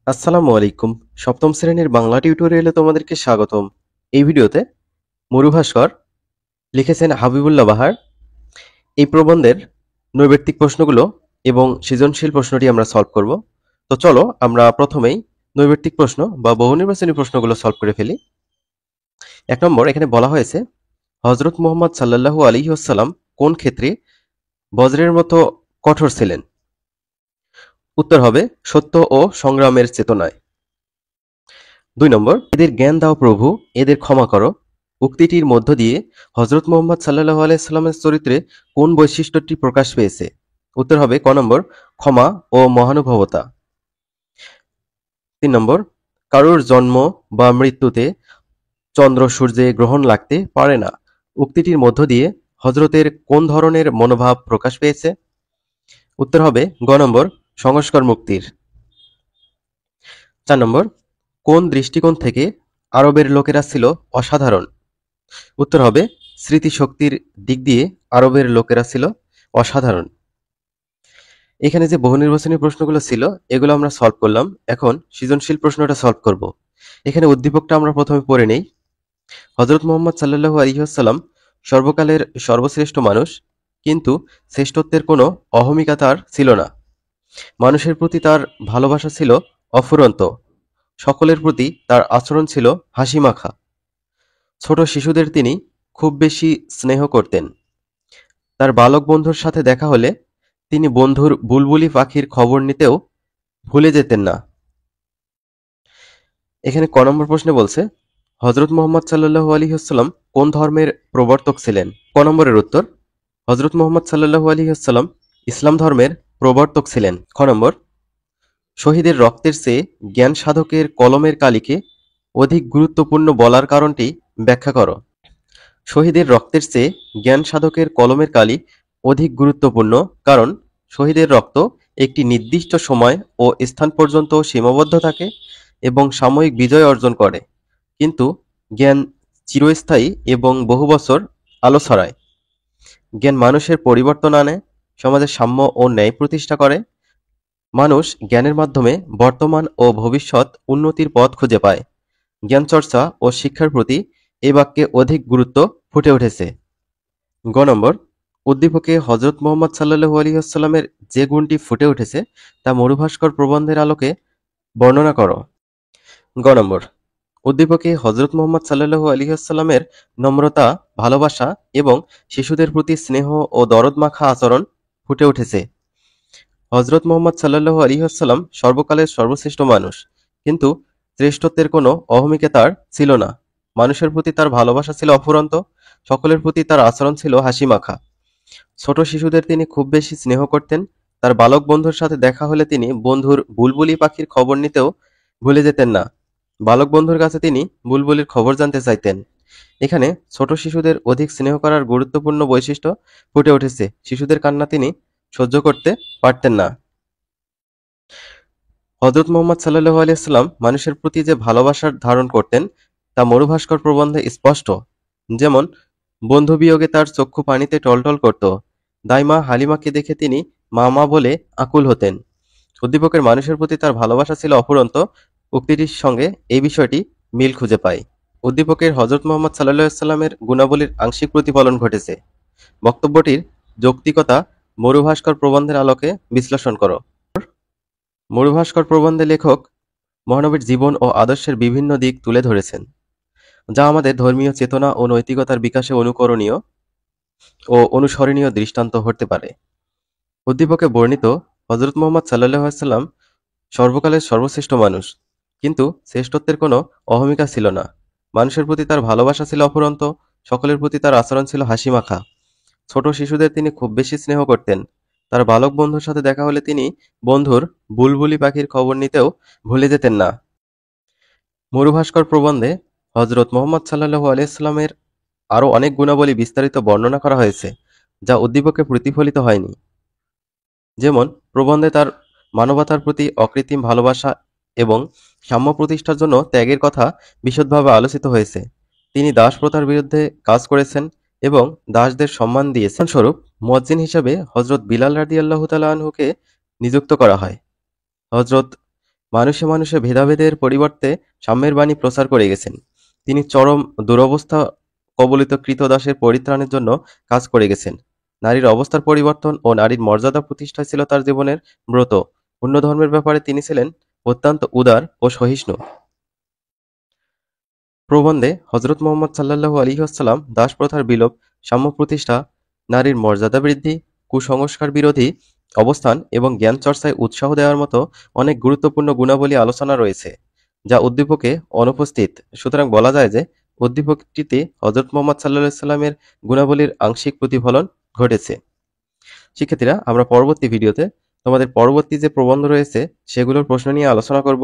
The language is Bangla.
আসসালামু আলাইকুম। সপ্তম শ্রেণীর বাংলা টিউটোরিয়ালে তোমাদেরকে স্বাগতম। এই ভিডিওতে মরুভাস্কর লিখেছেন হাবিবুল্লাহ বাহার। এই প্রবন্ধের নৈর্ব্যক্তিক প্রশ্নগুলো এবং সৃজনশীল প্রশ্নটি আমরা সলভ করব। তো চলো আমরা প্রথমেই নৈর্ব্যক্তিক প্রশ্ন বা বহুনির্বাচনী প্রশ্নগুলো সলভ করে ফেলি। ১ নম্বর, এখানে বলা হয়েছে হযরত মুহাম্মদ সাল্লাল্লাহু আলাইহি ওয়াসাল্লাম কোন ক্ষেত্রে বজ্রের মতো কঠোর ছিলেন? উত্তর হবে সত্য ও সংগ্রামের চেতনায়। ২ নম্বর, এদের জ্ঞান দাও প্রভু, এদের ক্ষমা করো উক্তিটির মধ্য দিয়ে হযরত মুহাম্মদ সাল্লাল্লাহু আলাইহি সাল্লামের চরিত্রে কোন বৈশিষ্ট্যটি প্রকাশ পেয়েছে? উত্তর হবে ক নম্বর, ক্ষমা ও মহানুভবতা। ৩ নম্বর, কারোর জন্ম বা মৃত্যুতে চন্দ্র সূর্যে গ্রহণ লাগতে পারে না উক্তিটির মধ্য দিয়ে হযরতের কোন ধরনের মনোভাব প্রকাশ পেয়েছে? উত্তর হবে গ নম্বর, সংস্কার মুক্তির। ৪ নম্বর, কোন দৃষ্টিকোণ থেকে আরবের লোকেরা ছিল অসাধারণ? উত্তর হবে স্মৃতিশক্তির দিক দিয়ে আরবের লোকেরা ছিল অসাধারণ। এখানে যে বহুনির্বাচনী প্রশ্নগুলো ছিল এগুলো আমরা সলভ করলাম। এখন সৃজনশীল প্রশ্নটা সলভ করব। এখানে উদ্দীপকটা আমরা প্রথমে পড়ে নেই। হযরত মুহাম্মদ সাল্লাল্লাহু আলাইহি ওয়াসাল্লাম সর্বকালের সর্বশ্রেষ্ঠ মানুষ, কিন্তু শ্রেষ্ঠত্বের কোনো অহমিকা তার ছিল না। মানুষের প্রতি তার ভালোবাসা ছিল অফুরন্ত। সকলের প্রতি তার আচরণ ছিল হাসিমাখা। ছোট শিশুদের তিনি খুব বেশি স্নেহ করতেন। তার বালক বন্ধুর সাথে দেখা হলে তিনি বন্ধুর বুলবুলি পাখির খবর নিতেও ভুলে যেতেন না। এখানে ক নম্বর প্রশ্নে বলছে হযরত মুহাম্মদ সাল্লাল্লাহু আলাইহি ওয়াসাল্লাম কোন ধর্মের প্রবর্তক ছিলেন? ক নম্বরের উত্তর হযরত মুহাম্মদ সাল্লাল্লাহু আলাইহি ওয়াসাল্লাম ইসলাম ধর্মের প্রবর্তক ছিলেন। খ নম্বর, শহীদের রক্তের চেয়ে জ্ঞান সাধকের কলমের কালিকে অধিক গুরুত্বপূর্ণ বলার কারণটি ব্যাখ্যা করো। শহীদের রক্তের চেয়ে জ্ঞান সাধকের কলমের কালি অধিক গুরুত্বপূর্ণ কারণ শহীদের রক্ত একটি নির্দিষ্ট সময় ও স্থান পর্যন্ত সীমাবদ্ধ থাকে এবং সাময়িক বিজয় অর্জন করে, কিন্তু জ্ঞান চিরস্থায়ী এবং বহু বছর আলো ছড়ায়। জ্ঞান মানুষের পরিবর্তন আনে, সমাজে সাম্য ও ন্যায় প্রতিষ্ঠা করে। মানুষ জ্ঞানের মাধ্যমে বর্তমান ও ভবিষ্যৎ উন্নতির পথ খুঁজে পায়। জ্ঞান চর্চা ও শিক্ষার প্রতি এই বাক্যে অধিক গুরুত্ব ফুটে উঠেছে। গ নম্বর, উদ্দীপকে হযরত মুহাম্মদ সাল্লাল্লাহু আলাইহি ওয়াসাল্লামের যে গুণটি ফুটে উঠেছে তা মরুভাস্কর প্রবন্ধের আলোকে বর্ণনা করো। গ নম্বর, উদ্দীপকে হযরত মুহাম্মদ সাল্লাল্লাহু আলাইহি ওয়াসাল্লামের নম্রতা, ভালোবাসা এবং শিশুদের প্রতি স্নেহ ও দরদ মাখা আচরণ ফুটে উঠেছে। হযরত মুহাম্মদ সাল্লাল্লাহু আলাইহি ওয়াসাল্লাম সর্বকালের সর্বশ্রেষ্ঠ মানুষ, কিন্তু শ্রেষ্ঠত্বের কোনো অহমিকা তার ছিল না। মানুষের প্রতি তার ভালোবাসা ছিল অফুরন্ত। সকলের প্রতি তার আচরণ ছিল হাসিমাখা। ছোট শিশুদের তিনি খুব বেশি স্নেহ করতেন। তার বালক বন্ধুর সাথে দেখা হলে তিনি বন্ধুর বুলবুলি পাখির খবর নিতেও ভুলে যেতেন না। বালক বন্ধুর কাছে তিনি বুলবুলির খবর জানতে চাইতেন। এখানে ছোট শিশুদের অধিক স্নেহ করার গুরুত্বপূর্ণ বৈশিষ্ট্য ফুটে উঠেছে। শিশুদের কান্না তিনি সহ্য করতে পারতেন না। হযরত মুহাম্মদ সাল্লাল্লাহু আলাইহি ওয়াসাল্লাম মানুষের প্রতি যে ভালোবাসার ধারণ করতেন তা মরুভাস্কর প্রবন্ধে স্পষ্ট। যেমন, বন্ধু বিয়োগে তার চক্ষু পানিতে টলটল করত। দাইমা হালিমাকে দেখে তিনি মা মা বলে আকুল হতেন। উদ্দীপকের মানুষের প্রতি তার ভালোবাসা ছিল অফুরন্ত উক্তিটির সঙ্গে এই বিষয়টি মিল খুঁজে পায়। উদ্দীপকের হযরত মুহাম্মদ সাল্লাল্লাহু আলাইহি ওয়াসাল্লামের গুণাবলীর আংশিক প্রতিফলন ঘটেছে। বক্তব্যটির যৌক্তিকতা মরুভাস্কর প্রবন্ধের আলোকে বিশ্লেষণ করো। মরুভাস্কর প্রবন্ধে লেখক মহানবীর জীবন ও আদর্শের বিভিন্ন দিক তুলে ধরেছেন, যা আমাদের ধর্মীয় চেতনা ও নৈতিকতার বিকাশে অনুকরণীয় ও অনুসরণীয় দৃষ্টান্ত হতে পারে। উদ্দীপকে বর্ণিত হযরত মুহাম্মদ সাল্লাল্লাহু আলাইহি ওয়াসাল্লাম সর্বকালের সর্বশ্রেষ্ঠ মানুষ, কিন্তু শ্রেষ্ঠত্বের কোনো অহমিকা ছিল না। মানুষের প্রতি তার ভালোবাসা ছিল অফুরন্ত। সকলের প্রতি তার আচরণ ছিল হাসিমাখা। ছোট শিশুদের তিনি খুব বেশি স্নেহ করতেন। তার বালক বন্ধুর সাথে দেখা হলে তিনি বন্ধুর বুলবুলি পাখির খবর নিতেও ভুলে যেতেন না। মরুভাস্কর প্রবন্ধে হযরত মুহাম্মদ সাল্লাল্লাহু আলাইহি ওয়াসাল্লামের আরও অনেক গুণাবলী বিস্তারিত বর্ণনা করা হয়েছে, যা উদ্দীপকে প্রতিফলিত হয়নি। যেমন, প্রবন্ধে তার মানবতার প্রতি অকৃত্রিম ভালোবাসা এবং সাম্য প্রতিষ্ঠার জন্য ত্যাগের কথা বিশদভাবে আলোচিত হয়েছে। তিনি দাস প্রথার বিরুদ্ধে কাজ করেছেন এবং দাসদের সম্মান দিয়েছেন। স্বরূপ মুয়াজ্জিন হিসাবে হযরত বিলাল রাদিয়াল্লাহু তাআলা আনহুকে নিযুক্ত করা হয়। হযরত মানুষে মানুষে ভেদাভেদের পরিবর্তে সাম্যের বাণী প্রচার করে গেছেন। তিনি চরম দুরবস্থা কবলিত ক্রীতদাসের পরিত্রাণের জন্য কাজ করে গেছেন। নারীর অবস্থার পরিবর্তন ও নারীর মর্যাদা প্রতিষ্ঠা ছিল তার জীবনের ব্রত। অন্য ধর্মের ব্যাপারে তিনি ছিলেন অত্যন্ত উদার ও সহিষ্ণু। প্রবন্ধে হযরত মুহাম্মদ সাল্লাল্লাহু আলাইহি ওয়াসাল্লাম দাস প্রথার বিলোপ, সাম্য প্রতিষ্ঠা, নারীর মর্যাদা বৃদ্ধি, কুসংস্কার বিরোধী অবস্থান এবং জ্ঞান চর্চায় উৎসাহ দেওয়ার মতো অনেক গুরুত্বপূর্ণ গুণাবলী আলোচনা রয়েছে, যা উদ্দীপকে অনুপস্থিত। সুতরাং বলা যায় যে উদ্দীপকটিতে হযরত মুহাম্মদ সাল্লাল্লাহু আলাইহি ওয়াসাল্লামের গুণাবলীর আংশিক প্রতিফলন ঘটেছে। শিক্ষার্থীরা, আমরা পরবর্তী ভিডিওতে তোমাদের পরবর্তী যে প্রবন্ধ রয়েছে সেগুলোর প্রশ্ন নিয়ে আলোচনা করব।